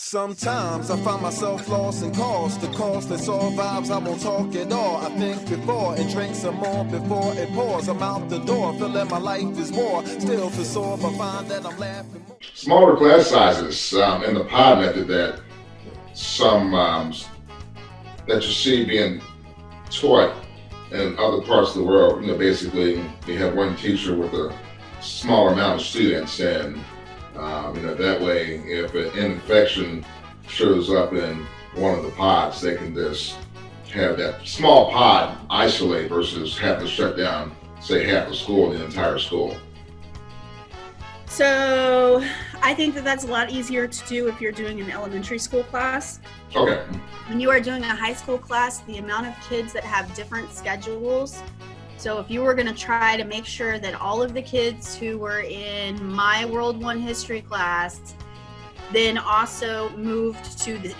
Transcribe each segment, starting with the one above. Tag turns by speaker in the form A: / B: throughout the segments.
A: Sometimes I find myself lost in calls, the calls that's all vibes, I won't talk at all. I think before and drink some more before it pours. I'm out the door, feeling my life is war. Still feel sore, but find that I'm laughing more.
B: Smaller class sizes and the pod method that some that you see being taught in other parts of the world. Basically you have one teacher with a smaller amount of students, and that way, if an infection shows up in one of the pods, they can just have that small pod isolate versus have to shut down, say, half the school, the entire school.
C: So I think that that's a lot easier to do if you're doing an elementary school class.
B: Okay.
C: When you are doing a high school class, the amount of kids that have different schedules. So if you were going to try to make sure that all of the kids who were in my World I history class then also moved to the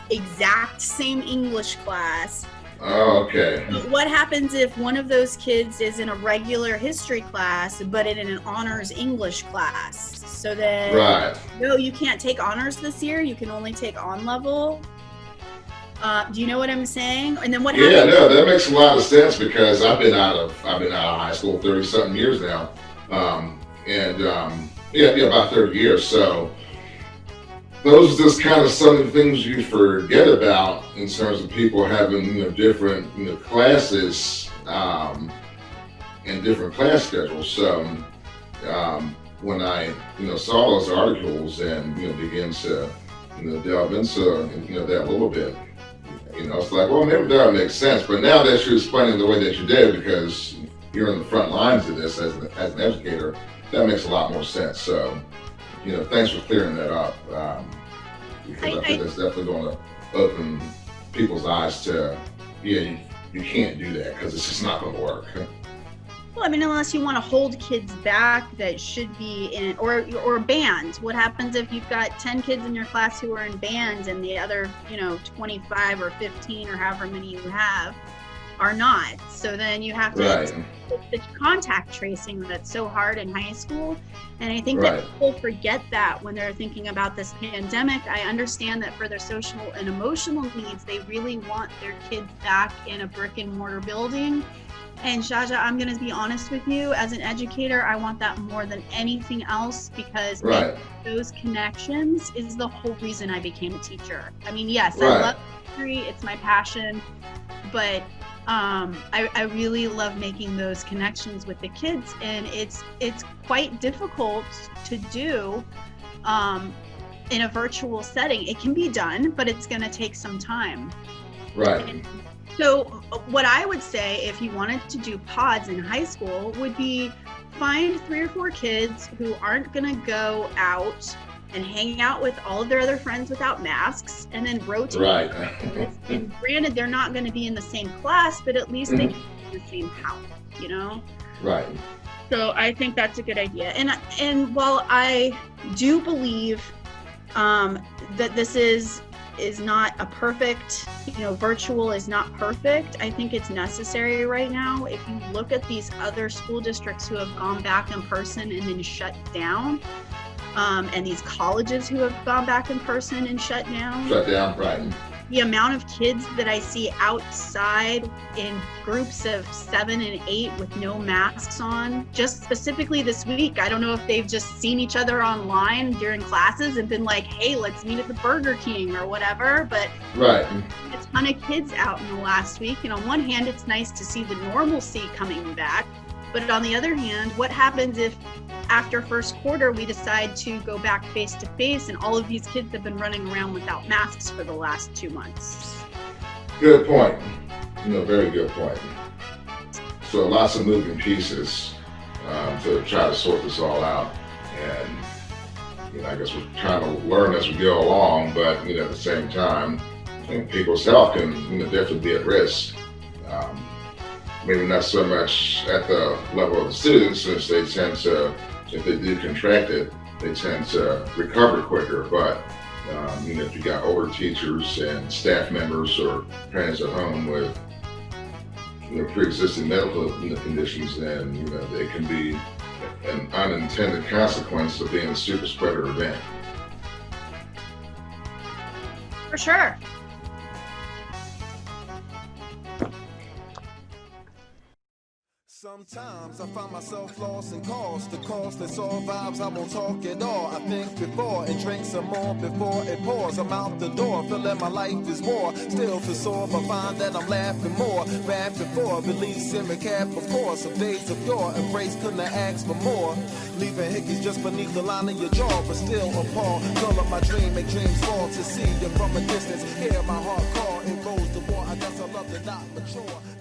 C: exact same English class.
B: Oh, okay.
C: What happens if one of those kids is in a regular history class, but in an honors English class? So then,
B: right.
C: No, you can't take honors this year. You can only take on level. Do you know what I'm saying? And then what happens?
B: Yeah, no, that makes a lot of sense because I've been out of high school 30-something years now, about 30 years. So those are just kind of some of the things you forget about in terms of people having different classes and different class schedules. So when I saw those articles and began to delve into that a little bit. It's like, well, maybe that makes sense. But now that you're explaining the way that you did, because you're in the front lines of this as an educator, that makes a lot more sense. So, thanks for clearing that up. Because I think that's definitely going to open people's eyes to, you can't do that because it's just not going to work.
C: Well, I mean, unless you want to hold kids back that should be in, or bands. What happens if you've got 10 kids in your class who are in bands and the other, 25 or 15 or however many you have are not? So then you have to, it's contact tracing that's so hard in high school. And I think that people forget that when they're thinking about this pandemic. I understand that for their social and emotional needs, they really want their kids back in a brick and mortar building. And Jaja, I'm going to be honest with you, as an educator, I want that more than anything else because making those connections is the whole reason I became a teacher. I mean, yes, I love history, it's my passion, but I really love making those connections with the kids, and it's quite difficult to do in a virtual setting. It can be done, but it's going to take some time.
B: Right.
C: So what I would say if you wanted to do pods in high school would be find 3 or 4 kids who aren't going to go out and hang out with all of their other friends without masks, and then rotate. Right. And granted, they're not going to be in the same class, but at least they can be in the same house,
B: Right.
C: So I think that's a good idea. And while I do believe that this is not a perfect, virtual is not perfect. I think it's necessary right now. If you look at these other school districts who have gone back in person and then shut down, and these colleges who have gone back in person and shut down.
B: Right.
C: The amount of kids that I see outside in groups of 7 and 8 with no masks on, just specifically this week. I don't know if they've just seen each other online during classes and been like, hey, let's meet at the Burger King or whatever. But a ton of kids out in the last week. And on one hand, it's nice to see the normalcy coming back. But on the other hand, what happens if after first quarter we decide to go back face to face and all of these kids have been running around without masks for the last 2 months?
B: Good point. Very good point. So lots of moving pieces to try to sort this all out. And I guess we're trying to learn as we go along, but at the same time, people's health can definitely be at risk. Maybe not so much at the level of the students, since they tend to, if they do contract it, they tend to recover quicker. But if you got older teachers and staff members or parents at home with pre-existing medical conditions, then they can be an unintended consequence of being a super spreader event.
C: For sure.
A: Sometimes I find myself lost in calls, the calls that's all vibes, I won't talk at all. I think before and drink some more before it pours. I'm out the door, feeling my life is war. Still feel sore, but find that I'm laughing more. Rapping for release in the cap, of course. Of days of yore, embrace, couldn't have asked for more. Leaving hickeys just beneath the line of your jaw, but still appalled. Call up my dream, make dreams fall to see you from a distance. Hear my heart call, it goes to war. I guess I love to not mature.